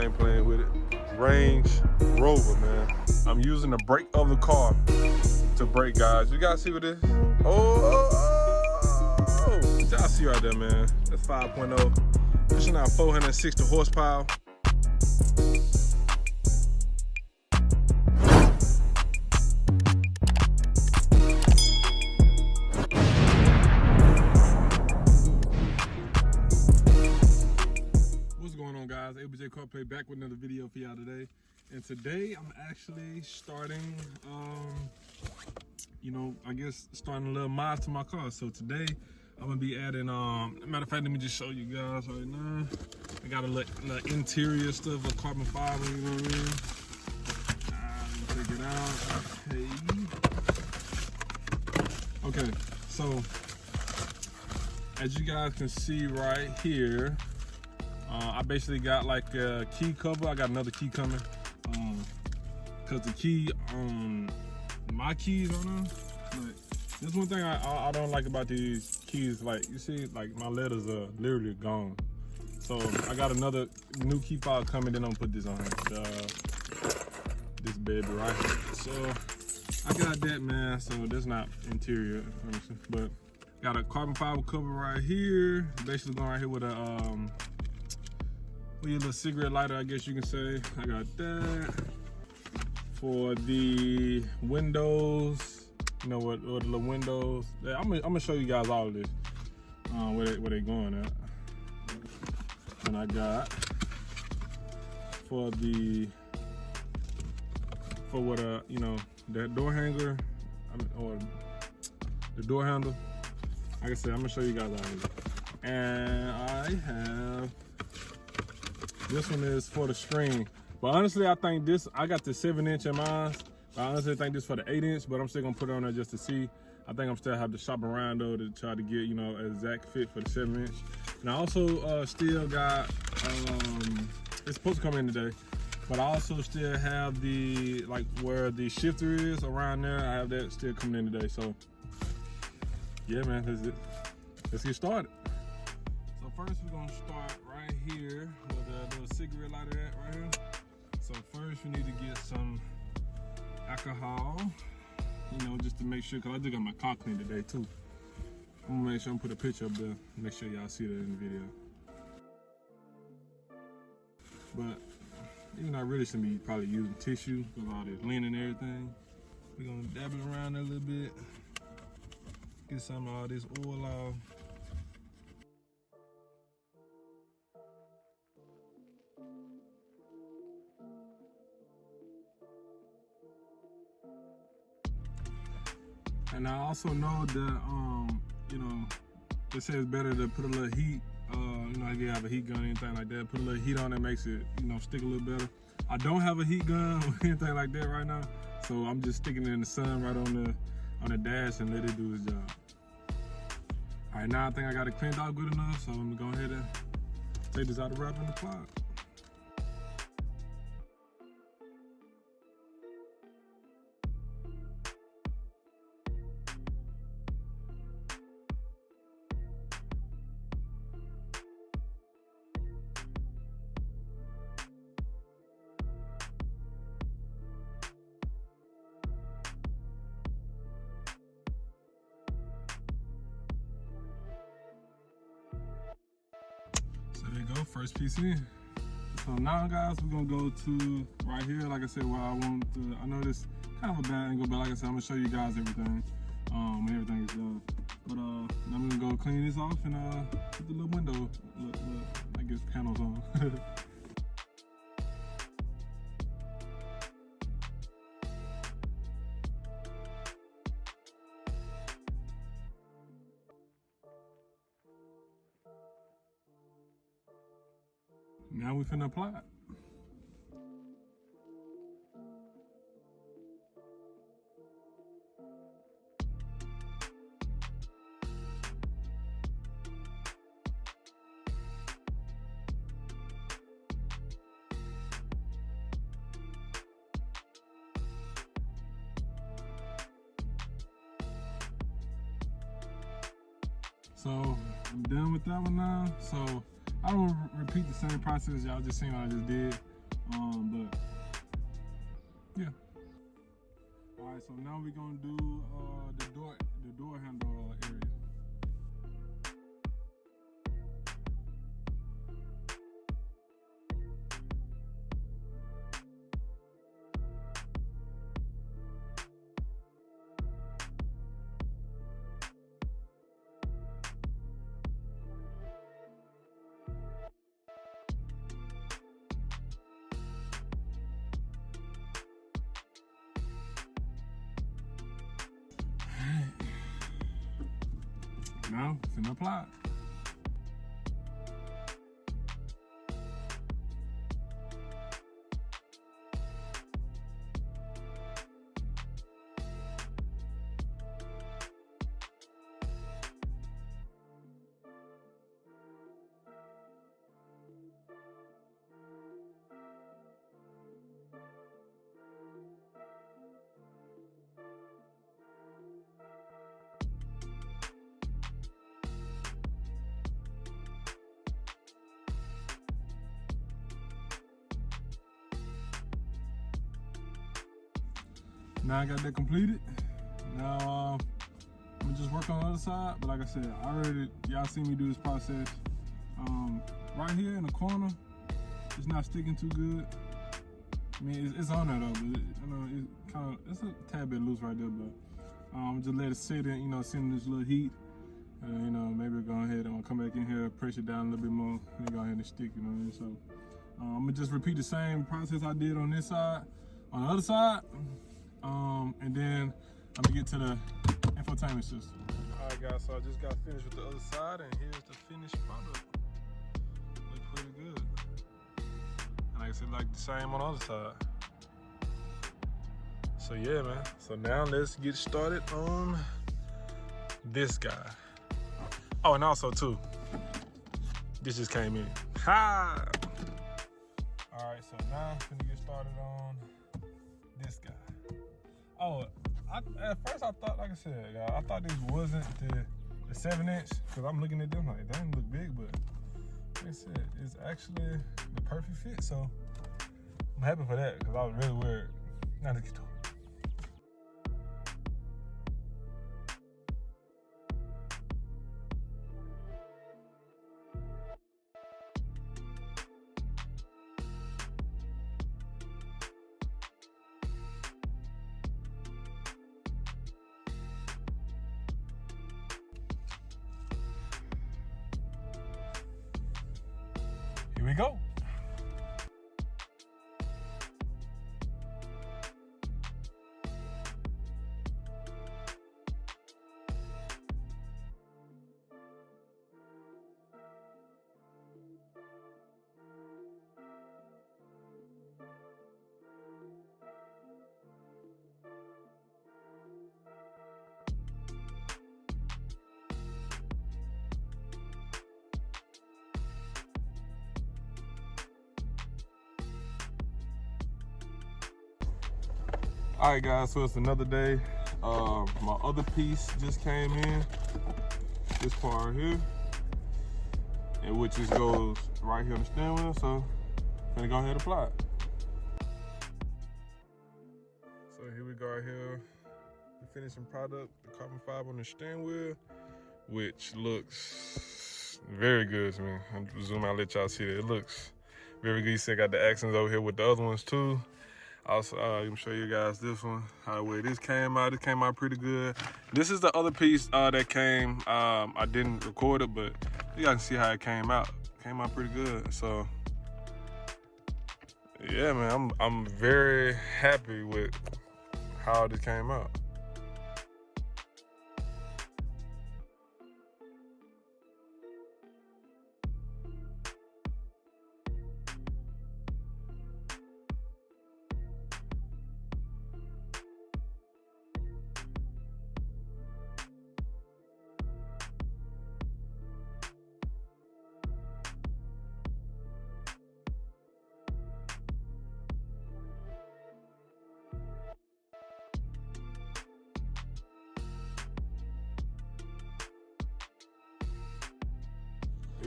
ain't playing with it. Range Rover, man. I'm using the brake of the car to brake, guys. You guys see what this? Oh! Y'all see right there, man. That's 5.0. This is now 460 horsepower. Guys, ABJ CarPlay back with another video for y'all today, and today I'm actually starting I guess starting a little mod to my car. So today I'm gonna be adding matter of fact, let me just show you guys right now. I got a little interior stuff of carbon fiber, you know what I mean? Check it out. Okay, so as you guys can see right here, I basically got like a key cover. I got another key coming, cause the key on my keys on them. Like, there's one thing I don't like about these keys. Like, you see, like my letters are literally gone. So I got another new key fob coming. Then I'm gonna put this on this baby right here. So I got that, man. So that's not interior, but got a carbon fiber cover right here. Basically going right here with a with your little cigarette lighter, I guess you can say. I got that. For the windows, you know what the little windows. I'm gonna show you guys all of this, where they going at. And I got for what that door hanger, or the door handle. Like I said, I'm gonna show you guys all of this. And I have. This one is for the string. But honestly, I think this, I got the 7-inch in mine. I honestly think this for the 8-inch, but I'm still gonna put it on there just to see. I think I'm still have to shop around though to try to get, an exact fit for the 7-inch. And I also still got, it's supposed to come in today, but I also still have the, like where the shifter is around there, I have that still coming in today. So yeah, man, that's it. Let's get started. So first we're gonna start right here with a little cigarette lighter at right here. So first we need to get some alcohol, just to make sure, cause I do got my car clean today too. I'm gonna make sure I'm put a picture up there, make sure y'all see that in the video. But I really shouldn't be probably using tissue with all this lint and everything. We're gonna dab it around a little bit, get some of all this oil off. And I also know that, it says better to put a little heat, if you have a heat gun or anything like that, put a little heat on it, makes it, stick a little better. I don't have a heat gun or anything like that right now, so I'm just sticking it in the sun right on the dash and let it do its job. All right, now I think I got it cleaned out good enough, so I'm gonna go ahead and take this out of wrap and apply it. There you go, first piece in. So now guys, we're gonna go to right here, like I said, where I want to, I know this kind of a bad angle, but like I said, I'm gonna show you guys everything, when everything is done. But now I'm gonna go clean this off and put the little window, I guess, panels on. Now we finna apply it. So I'm done with that one now. So I don't repeat the same process y'all just seen what I just did. But yeah. All right, so now we're gonna do the door handle area. Now, finna apply it. Now I got that completed. Now I'm gonna just work on the other side. But like I said, y'all seen me do this process. Right here in the corner, it's not sticking too good. I mean, it's on there though, but it's a tad bit loose right there. But just let it sit in, sit in this little heat. Maybe go ahead and come back in here, press it down a little bit more, and go ahead and stick, So I'm gonna just repeat the same process I did on this side, on the other side, and then I'm gonna get to the infotainment system. All right, guys, so I just got finished with the other side, and here's the finished product. Looks pretty good. And like I said, like the same on the other side. So yeah, man. So now let's get started on this guy. Oh, and also too, this just came in. Ha! All right, so now I'm gonna get started on this guy. Oh, at first I thought, like I said, I thought this wasn't the 7-inch, because I'm looking at them like, it doesn't look big, but like I said, it's actually the perfect fit. So I'm happy for that, because I was really worried. Now let's get to it. Here we go. All right, guys, so it's another day. My other piece just came in, this part here, and which just goes right here on the steering wheel, so I'm gonna go ahead and apply it. So here we go right here, the finishing product, the carbon fiber on the steering wheel, which looks very good to me. I'll zoom out and let y'all see that. It looks very good. You see I got the accents over here with the other ones too. Also, let me show you guys this one, how the way this came out. It came out pretty good. This is the other piece that came. I didn't record it, but you guys can see how it came out. Came out pretty good. So, yeah, man, I'm very happy with how this came out.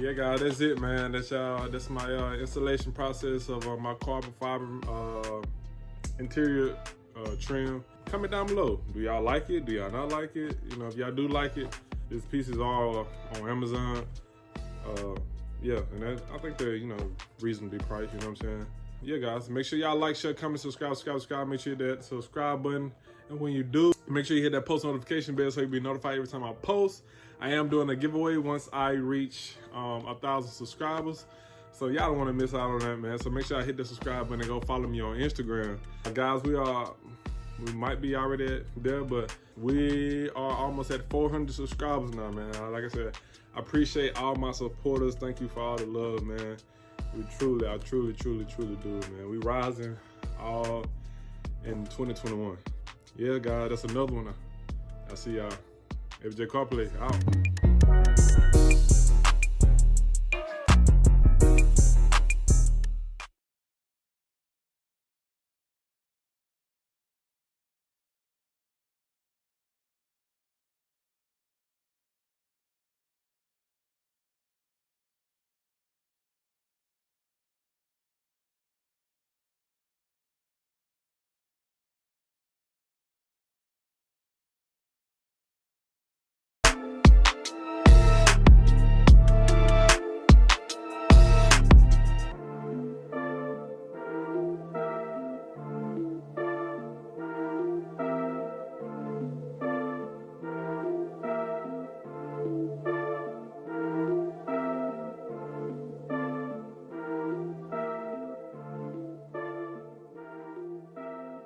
Yeah, guys, that's it, man. That's my installation process of my carbon fiber interior trim. Comment down below. Do y'all like it? Do y'all not like it? You know, if y'all do like it, this piece is all on Amazon. Yeah, and I think they're, you know, reasonably priced, you know what I'm saying? Yeah, guys, make sure y'all like, share, comment, subscribe. Make sure you hit that subscribe button. And when you do, make sure you hit that post notification bell so you'll be notified every time I post. I am doing a giveaway once I reach 1,000 subscribers. So y'all don't want to miss out on that, man. So make sure I hit the subscribe button and go follow me on Instagram. Guys, we might be already there, but we are almost at 400 subscribers now, man. Like I said, I appreciate all my supporters. Thank you for all the love, man. I truly do, man. We rising all in 2021. Yeah, guys, that's another one. I'll see y'all. FJ CarPlay out.